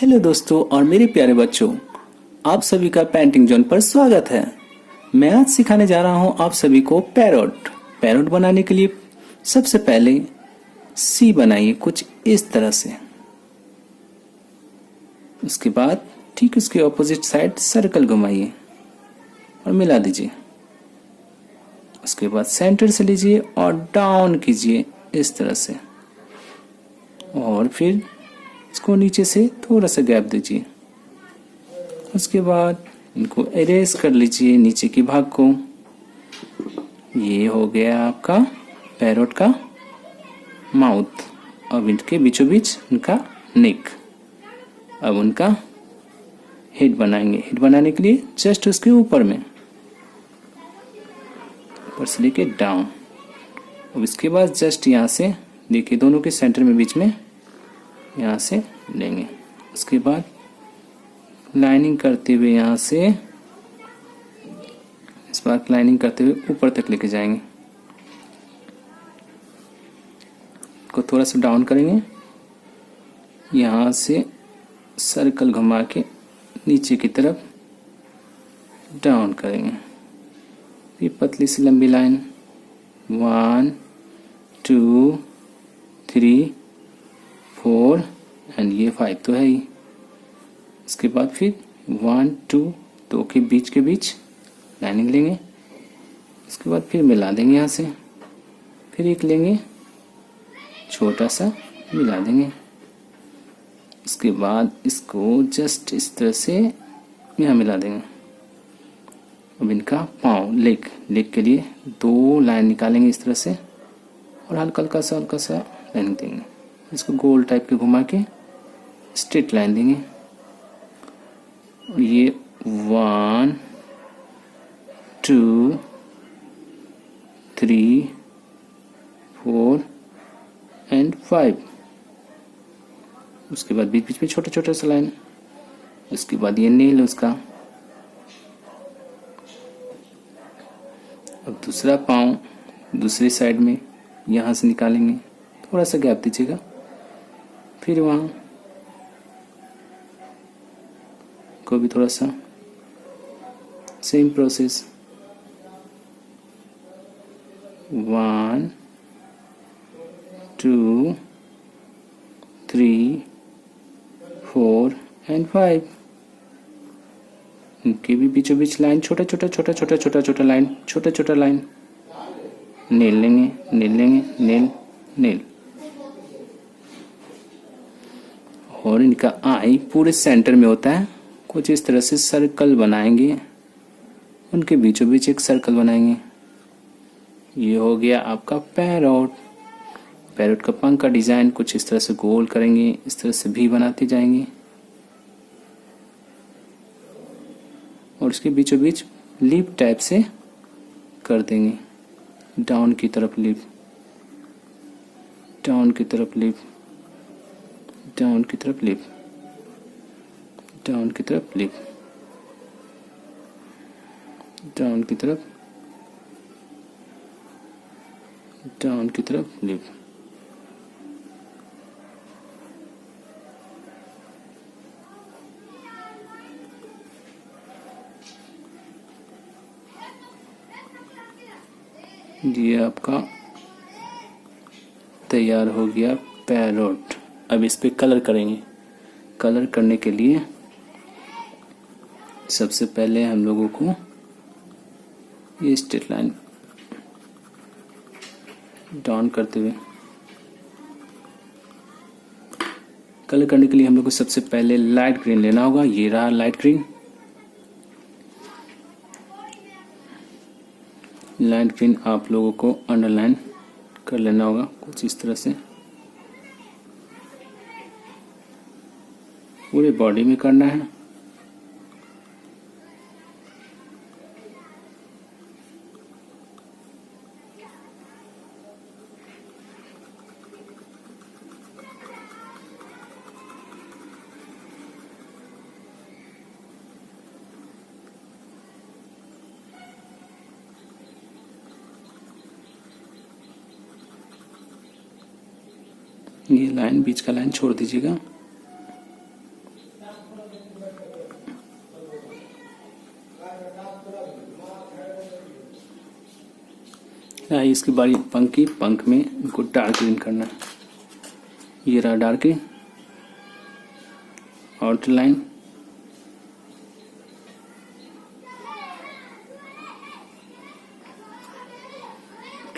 Hello दोस्तों और मेरे प्यारे बच्चों, आप सभी का पेंटिंग जोन पर स्वागत है। मैं आज सिखाने जा रहा हूं आप सभी को पैरोट। पैरोट बनाने के लिए सबसे पहले सी बनाइए कुछ इस तरह से। उसके बाद ठीक उसके ऑपोजिट साइड सर्कल घुमाइए और मिला दीजिए। उसके बाद सेंटर से लीजिए और डाउन कीजिए इस तरह से, और फिर इसको नीचे से थोड़ा सा गैप दीजिए। उसके बाद इनको इरेज कर लीजिए नीचे की भाग को। ये हो गया आपका पैरोट का माउथ। अब इनके बीचों बीच उनका नेक। अब उनका हेड बनाएंगे। हेड बनाने के लिए जस्ट उसके ऊपर में, ऊपर से लेके डाउन। अब इसके बाद जस्ट यहाँ से देखिए दोनों के सेंटर में बीच में यहाँ से लेंगे। उसके बाद लाइनिंग करते हुए यहाँ से इस बार लाइनिंग करते हुए ऊपर तक लेके जाएंगे। को थोड़ा सा डाउन करेंगे, यहाँ से सर्कल घुमा के नीचे की तरफ डाउन करेंगे। फिर पतली सी लंबी लाइन 1 2 3 4 एंड ये 5 तो है ही। इसके बाद फिर 1 2 दो के बीच लाइनिंग लेंगे। उसके बाद फिर मिला देंगे यहाँ से, फिर एक लेंगे छोटा सा मिला देंगे। उसके बाद इसको जस्ट इस तरह से यहाँ मिला देंगे। अब इनका पाँव लेग के लिए 2 लाइन निकालेंगे इस तरह से और हल्का सा लाइन देंगे। इसको गोल टाइप के घुमा के स्ट्रेट लाइन देंगे। और ये 1 2 3 4 एंड 5। उसके बाद बीच में छोटा सा लाइन। उसके बाद ये नेल उसका। अब दूसरा पाँव दूसरी साइड में यहाँ से निकालेंगे, थोड़ा सा गैप दीजिएगा। फिर वहाँ को भी थोड़ा सा सेम प्रोसेस 1 2 3 4 एंड 5। इनके भी बीचों बीच लाइन छोटा लाइन नेल लेंगे नेल। और इनका आई पूरे सेंटर में होता है। कुछ इस तरह से सर्कल बनाएंगे, उनके बीचों बीच एक सर्कल बनाएंगे। ये हो गया आपका पैरोट। पैरोट का पंख का डिजाइन कुछ इस तरह से गोल करेंगे, इस तरह से भी बनाते जाएंगे और इसके बीचों बीच लिप टाइप से कर देंगे। डाउन की तरफ लिप, डाउन की तरफ लिप, डाउन की तरफ लिप, डाउन की तरफ लिप, डाउन की तरफ, डाउन की तरफ लिप। ये आपका तैयार हो गया पैरोट। अब इस पे कलर करेंगे। कलर करने के लिए सबसे पहले हम लोगों को ये स्ट्रेट लाइन डाउन करते हुए कलर करने के लिए हम लोग को सबसे पहले लाइट ग्रीन लेना होगा। ये रहा लाइट ग्रीन। लाइट ग्रीन आप लोगों को अंडरलाइन कर लेना होगा कुछ इस तरह से। पूरे बॉडी में करना है। ये लाइन बीच का लाइन छोड़ दीजिएगा। इसकी बारी पंख में इनको डार्क ग्रीन करना है। ये रहा डार्क ग्रीन, आउटर लाइन,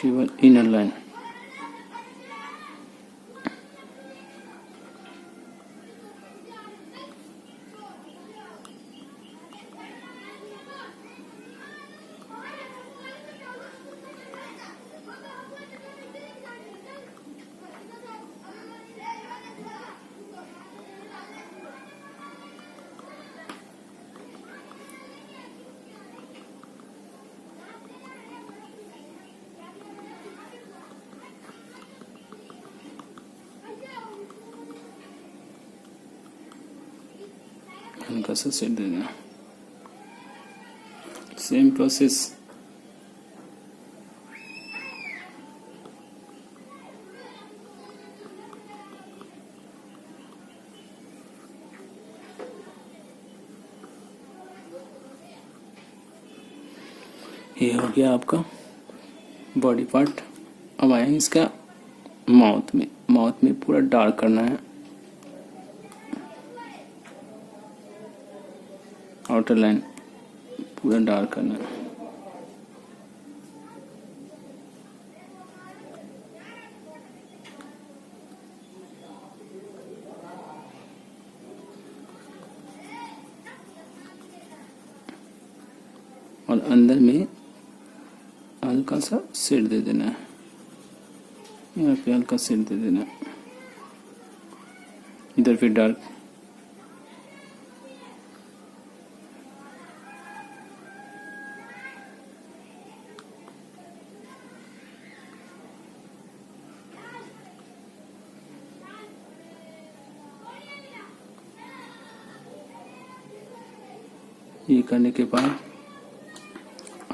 केवल इनर लाइन। हल्का सा सेट दे देना। सेम प्रोसेस ये हो गया आपका बॉडी पार्ट। अब आए इसका माउथ में पूरा डार्क करना है। आउटर लाइन पूरा डार्क करना है। और अंदर में हल्का सा शेड दे देना है। यहाँ पे हल्का शेड दे देना है। इधर फिर डार्क। ये करने के बाद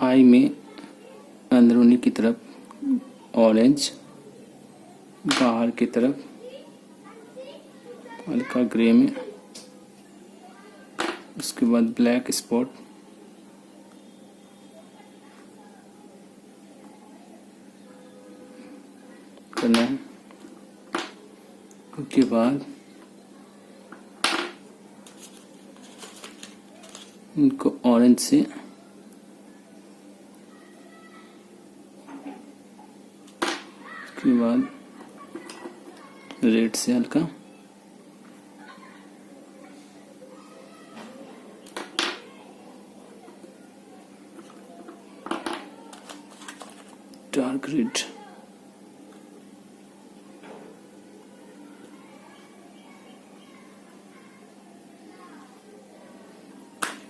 आई में अंदरूनी की तरफ ऑरेंज, बाहर की तरफ हल्का ग्रे में, उसके बाद ब्लैक स्पॉट, करना है। उसके बाद इनको ऑरेंज से उसके बाद रेड से हल्का, डार्क रेड,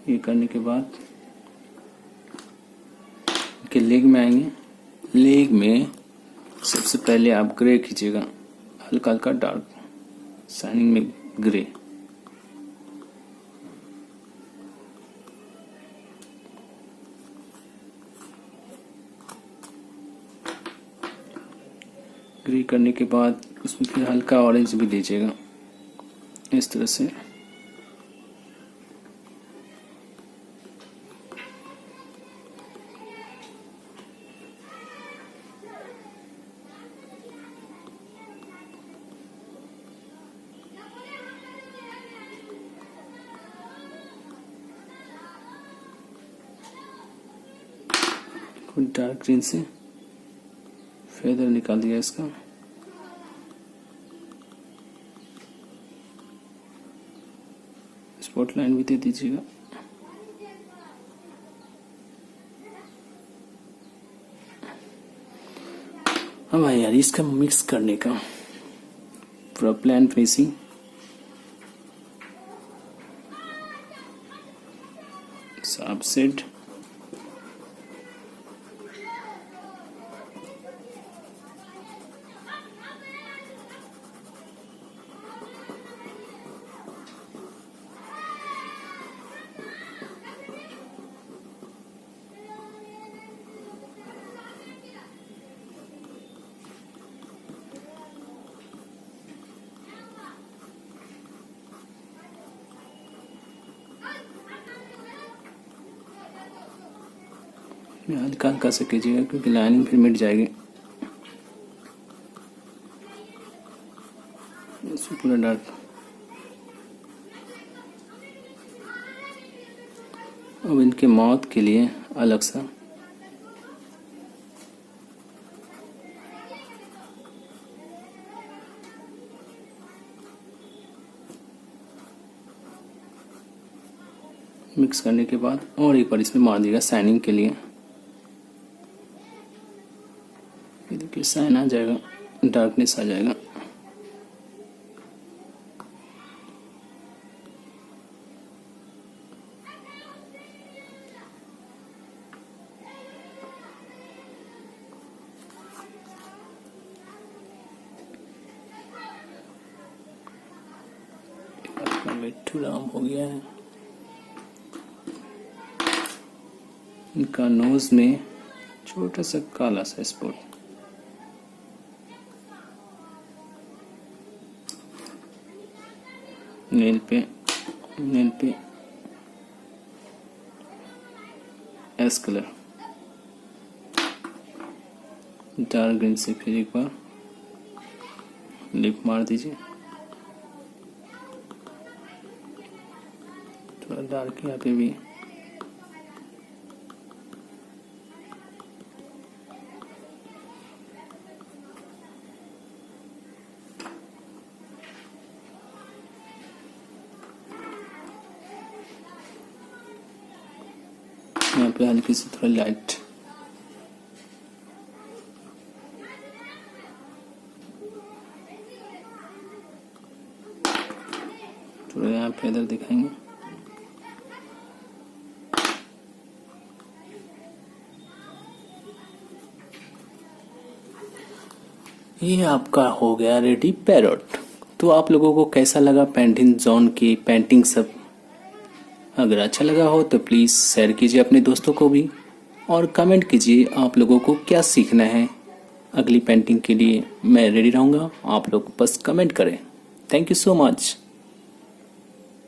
ये करने के बाद के लेग में आएंगे। लेग में सबसे पहले आप ग्रे खींचिएगा, हल्का हल्का डार्क शाइनिंग में ग्रे। ग्रे करने के बाद उसमें फिर हल्का ऑरेंज भी दीजिएगा इस तरह से। डार्क ग्रीन से फेदर निकाल दिया इसका। स्पॉट लाइन भी दे दीजिएगा। अब भाई यार इसका मिक्स करने का पूरा प्लान फिनिशिंग। साफ सेट हल्का हल्का से कीजिएगा क्योंकि लाइनिंग फिर मिट जाएगी। इसमें पूरा डार्क। अब इनके माउथ के लिए अलग सा मिक्स करने के बाद और एक बार इसमें मार दिएगा शाइनिंग के लिए। ये देखिए शाइन आ जाएगा, डार्कनेस आ जाएगा। मिट्टू राम हो गया है। इनका नोज में छोटा सा काला सा स्पॉट। नेल पे एस कलर डार्क ग्रीन से फिर एक बार लिप मार दीजिए। थोड़ा डार्क यहाँ पे भी। यहाँ पे हल्की सी थोड़ा लाइट। थोड़ा यहाँ पे इधर दिखाएंगे। ये आपका हो गया रेडी पैरोट। तो आप लोगों को कैसा लगा पेंटिंग जोन की पेंटिंग सब? अगर अच्छा लगा हो तो प्लीज़ शेयर कीजिए अपने दोस्तों को भी और कमेंट कीजिए आप लोगों को क्या सीखना है। अगली पेंटिंग के लिए मैं रेडी रहूँगा, आप लोग बस कमेंट करें। Thank you so much.